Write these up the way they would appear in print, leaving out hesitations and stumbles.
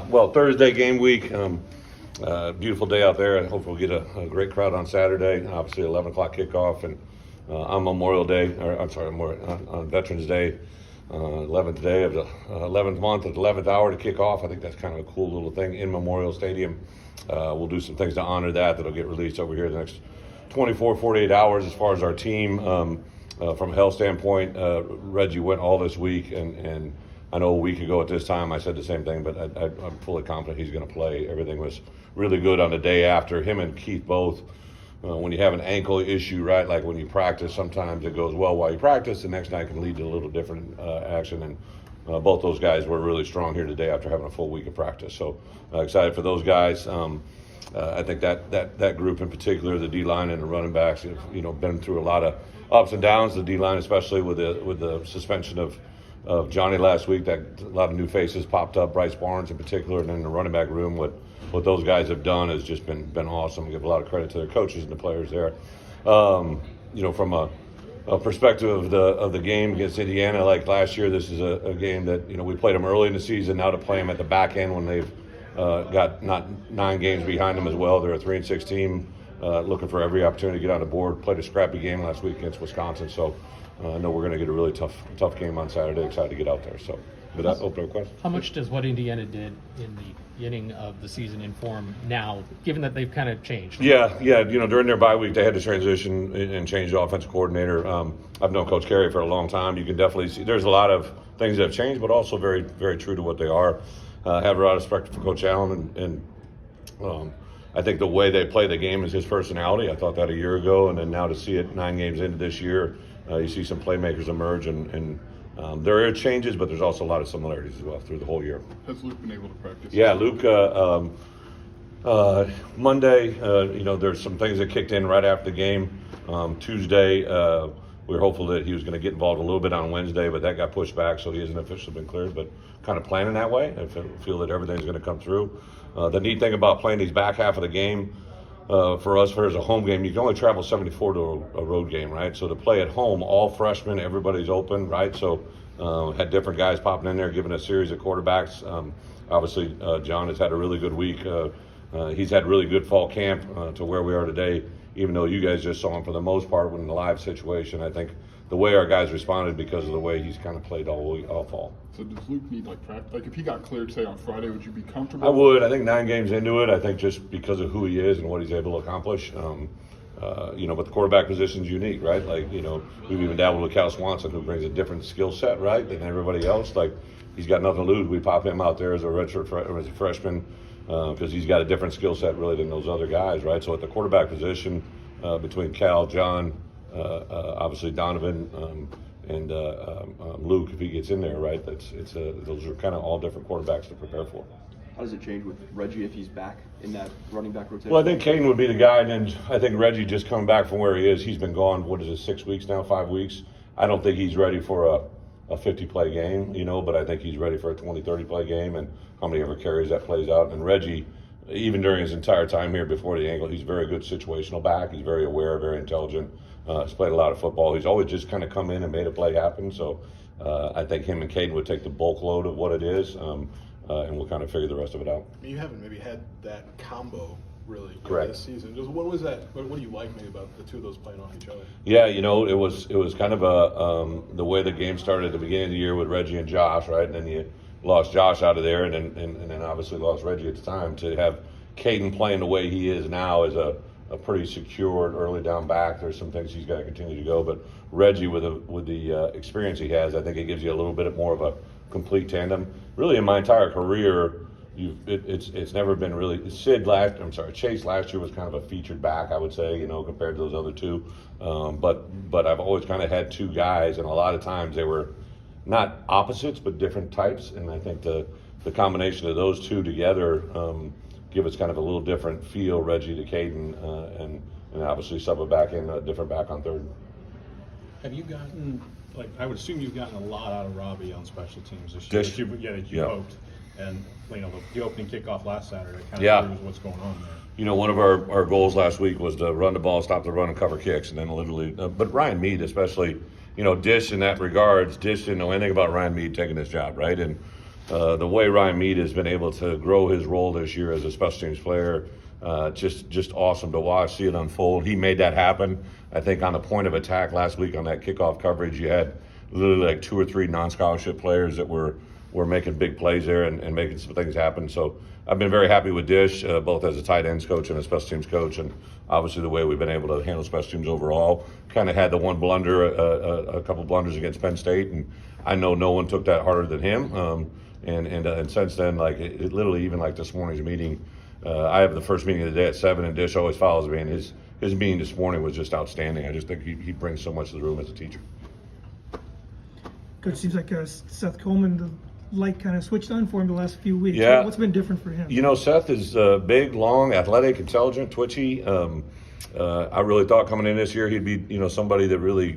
Well, Thursday game week. Beautiful day out there. I hope we'll get a great crowd on Saturday. Obviously, 11 o'clock kickoff, and on Memorial Day, on Veterans Day, 11th day of the 11th month at the 11th hour to kick off. I think that's kind of a cool little thing in Memorial Stadium. We'll do some things to honor that'll get released over here the next 24, 48 hours. As far as our team, from a health standpoint, Reggie went all this week, and I know a week ago at this time I said the same thing, but I'm fully confident he's going to play. Everything was really good on the day after. Him and Keith both. When you have an ankle issue, right, like when you practice, sometimes it goes well while you practice. The next night can lead to a little different action. And both those guys were really strong here today after having a full week of practice. So excited for those guys. I think that group in particular, the D-line and the running backs, have been through a lot of ups and downs. The D-line, especially with the suspension of Johnny last week, that a lot of new faces popped up, Bryce Barnes in particular, and then the running back room, what those guys have done has just been awesome. I give a lot of credit to their coaches and the players there. From a perspective of the game against Indiana, like last year, this is a game that we played them early in the season. Now to play them at the back end when they've got not 9 games behind them as well. They're a 3-6 team, looking for every opportunity to get on the board. Played a scrappy game last week against Wisconsin, so I know we're going to get a really tough game on Saturday. Excited to get out there. So, with that, open up question. How much does what Indiana did in the beginning of the season inform now, given that they've kind of changed? Yeah. During their bye week, they had to transition and change the offensive coordinator. I've known Coach Carey for a long time. You can definitely see there's a lot of things that have changed, but also very, very true to what they are. Have a lot of respect for Coach Allen, and I think the way they play the game is his personality. I thought that a year ago, and then now to see it 9 games into this year, you see some playmakers emerge, and there are changes, but there's also a lot of similarities as well through the whole year. Has Luke been able to practice? Yeah, Luke, Monday, there's some things that kicked in right after the game. Tuesday, we were hopeful that he was going to get involved a little bit on Wednesday, but that got pushed back, so he hasn't officially been cleared, but kind of planning that way. I feel that everything's going to come through. The neat thing about playing these back half of the game, for us, as a home game, you can only travel 74 to a road game, right? So to play at home, all freshmen, everybody's open, right? So had different guys popping in there, giving a series of quarterbacks. Obviously, John has had a really good week. He's had really good fall camp to where we are today, even though you guys just saw him for the most part in the live situation. I think the way our guys responded because of the way he's kind of played all fall. So does Luke need practice? Like if he got cleared, say on Friday, would you be comfortable? I would. I think 9 games into it, I think just because of who he is and what he's able to accomplish. But the quarterback position is unique, right? We've even dabbled with Cal Swanson, who brings a different skill set, right, than everybody else. He's got nothing to lose. We pop him out there as a redshirt as a freshman because he's got a different skill set really than those other guys, right? So at the quarterback position, between Cal, John, obviously Donovan, and Luke, if he gets in there, right? Those are kind of all different quarterbacks to prepare for. How does it change with Reggie if he's back in that running back rotation? Well, I think Caden would be the guy, and then I think Reggie just coming back from where he is. He's been gone, 6 weeks now, 5 weeks. I don't think he's ready for a 50-play game, but I think he's ready for a 20, 30-play game, and how many ever carries that plays out. And Reggie, even during his entire time here before the ankle, he's a very good situational back. He's very aware, very intelligent. He's played a lot of football. He's always just kind of come in and made a play happen. So I think him and Caden would take the bulk load of what it is, and we'll kind of figure the rest of it out. You haven't maybe had that combo really Correct. This season. Just what was that? What do you like maybe about the two of those playing off each other? Yeah, it was kind of the way the game started at the beginning of the year with Reggie and Josh, right? And then you lost Josh out of there, and then obviously lost Reggie at the time. To have Caden playing the way he is now is a pretty secured early down back. There's some things he's got to continue to go, but Reggie with the experience he has, I think it gives you a little bit more of a complete tandem. Really, in my entire career, it's never been really. Chase last year was kind of a featured back, I would say, compared to those other two. But I've always kind of had 2 guys, and a lot of times they were not opposites but different types, and I think the combination of those 2 together give us kind of a little different feel, Reggie to Caden, and obviously sub a back in, a different back on third. Have you gotten, I would assume you've gotten a lot out of Robbie on special teams this year. That you hoped. And, the opening kickoff last Saturday kind of proves what's going on there. One of our goals last week was to run the ball, stop the run, and cover kicks, and then literally, but Ryan Mead especially, Dish in that regards, Dish didn't know anything about Ryan Mead taking this job, right? And the way Ryan Mead has been able to grow his role this year as a special teams player, just awesome to watch, see it unfold. He made that happen. I think on the point of attack last week on that kickoff coverage, you had literally like 2 or 3 non-scholarship players that were making big plays there and making some things happen. So I've been very happy with Dish, both as a tight ends coach and a special teams coach, and obviously the way we've been able to handle special teams overall. Kind of had the one blunder, a couple blunders against Penn State, and I know no one took that harder than him. And since then, like it literally, even like this morning's meeting, I have the first meeting of the day at 7, and Dish always follows me, and his meeting this morning was just outstanding. I just think he brings so much to the room as a teacher. Coach, seems like Seth Coleman, the light kind of switched on for him the last few weeks. Yeah. What's been different for him? You know, Seth is big, long, athletic, intelligent, twitchy. I really thought coming in this year he'd be, somebody that really,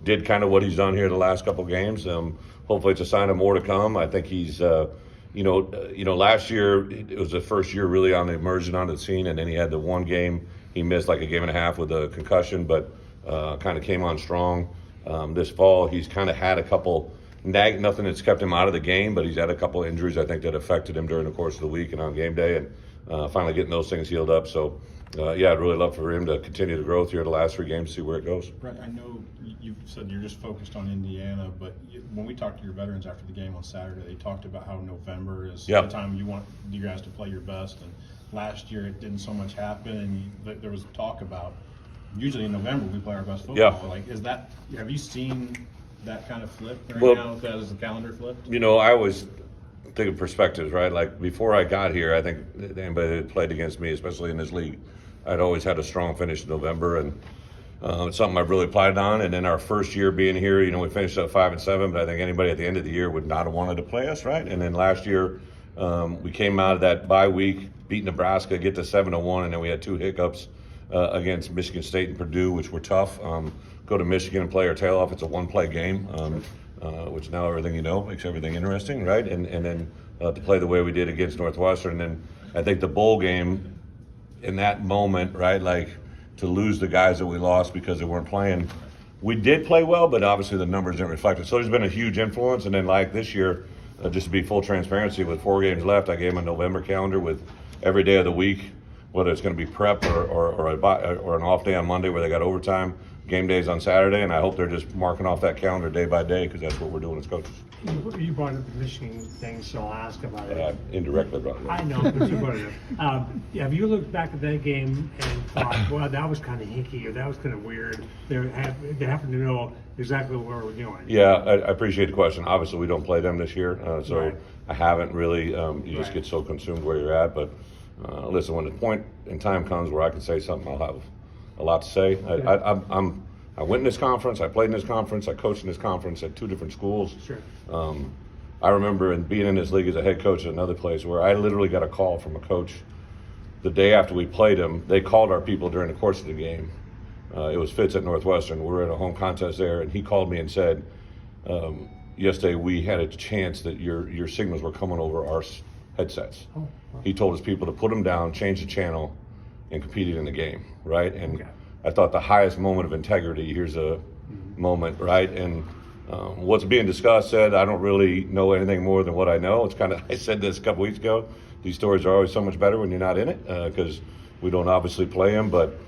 did kind of what he's done here the last couple games. Hopefully it's a sign of more to come. I think he's, last year it was the first year really on the emerging onto the scene, and then he had the one game he missed like a game and a half with a concussion, but kind of came on strong. This fall he's kind of had a couple nothing that's kept him out of the game, but he's had a couple injuries I think that affected him during the course of the week and on game day, and finally getting those things healed up. So I'd really love for him to continue to grow through the last 3 games, see where it goes. Brett, I know you said you're just focused on Indiana, but when we talked to your veterans after the game on Saturday, they talked about how November is the time you want you guys to play your best, and last year it didn't so much happen, and there was talk about usually in November we play our best football. Like, have you seen that kind of flip right now as the calendar flipped? I always think of perspectives, right? Like before I got here, I think anybody that played against me, especially in this league, I'd always had a strong finish in November, and it's something I've really applied on. And then our first year being here, we finished up 5-7, but I think anybody at the end of the year would not have wanted to play us, right? And then last year, we came out of that bye week, beat Nebraska, get to 7-1, and then we had 2 hiccups against Michigan State and Purdue, which were tough. Go to Michigan and play our tail off. It's a 1-play game, which now everything makes everything interesting, right? And then to play the way we did against Northwestern. And then I think the bowl game in that moment, right, like to lose the guys that we lost because they weren't playing. We did play well, but obviously the numbers didn't reflect it. So there's been a huge influence. And then like this year, just to be full transparency, with 4 games left, I gave them a November calendar with every day of the week, whether it's going to be prep or an off day on Monday where they got overtime, game days on Saturday, and I hope they're just marking off that calendar day by day because that's what we're doing as coaches. You brought up the Michigan thing, so I'll ask about it. Indirectly brought it up. I know, but you brought it up. Have you looked back at that game and thought, well, that was kind of hinky, or that was kind of weird? They happen to know exactly what we're doing. Yeah, I appreciate the question. Obviously, we don't play them this year, so Right. I haven't really. You just get so consumed where you're at. But listen, when the point in time comes where I can say something, I'll have a lot to say. Okay. I went in this conference. I played in this conference. I coached in this conference at 2 different schools. Sure. I remember being in this league as a head coach at another place where I literally got a call from a coach the day after we played them. They called our people during the course of the game. It was Fitz at Northwestern. We were at a home contest there, and he called me and said, yesterday we had a chance that your signals were coming over our headsets. Oh, wow. He told his people to put them down, change the channel, and competed in the game, right? And Okay. I thought the highest moment of integrity, here's a moment, right? And what's being discussed said, I don't really know anything more than what I know. It's kind of, I said this a couple weeks ago, these stories are always so much better when you're not in it because we don't obviously play them. But,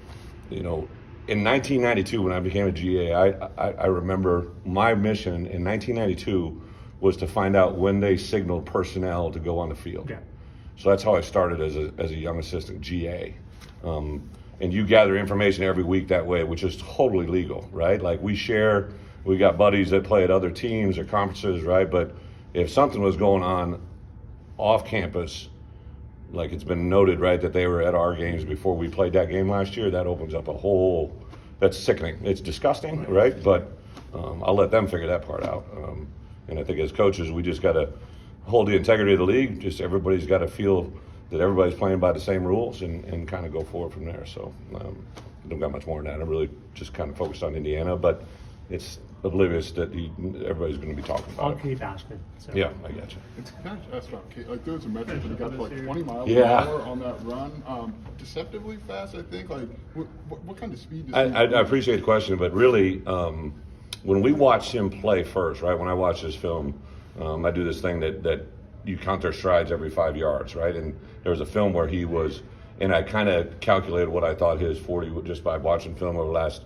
in 1992, when I became a GA, I remember my mission in 1992 was to find out when they signaled personnel to go on the field. Okay. So that's how I started as a young assistant GA. And you gather information every week that way, which is totally legal, right? Like we got buddies that play at other teams or conferences, right? But if something was going on off campus, like it's been noted, right, that they were at our games before we played that game last year, that opens up that's sickening. It's disgusting, right? But I'll let them figure that part out. And I think as coaches, we just got to hold the integrity of the league. Just everybody's got to feel that everybody's playing by the same rules and kind of go forward from there. So I don't got much more than that. I'm really just kind of focused on Indiana, but it's oblivious that everybody's going to be talking about I'll it. keep asking. So. Yeah, I got you. Can I ask about like there was a metric that he got to like 20 miles Yeah. an hour on that run, deceptively fast. I think like what kind of speed does I appreciate the question, but really, when we watched him play first, right? When I watched this film, I do this thing that you count their strides every 5 yards, right? And there was a film where he was, and I kind of calculated what I thought his 40 would just by watching film over the last,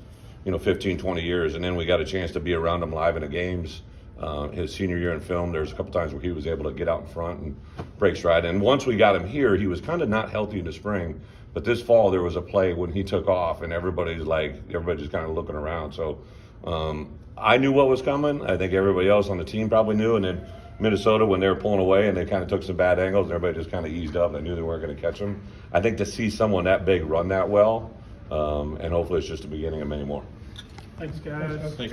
15, 20 years. And then we got a chance to be around him live in the games. His senior year in film, there's a couple times where he was able to get out in front and break stride. And once we got him here, he was kind of not healthy in the spring. But this fall, there was a play when he took off, and everybody's just kind of looking around. So I knew what was coming. I think everybody else on the team probably knew. And then Minnesota, when they were pulling away and they kind of took some bad angles, and everybody just kind of eased up. They knew they weren't going to catch him. I think to see someone that big run that well, and hopefully it's just the beginning of many more. Thanks, guys. Thanks.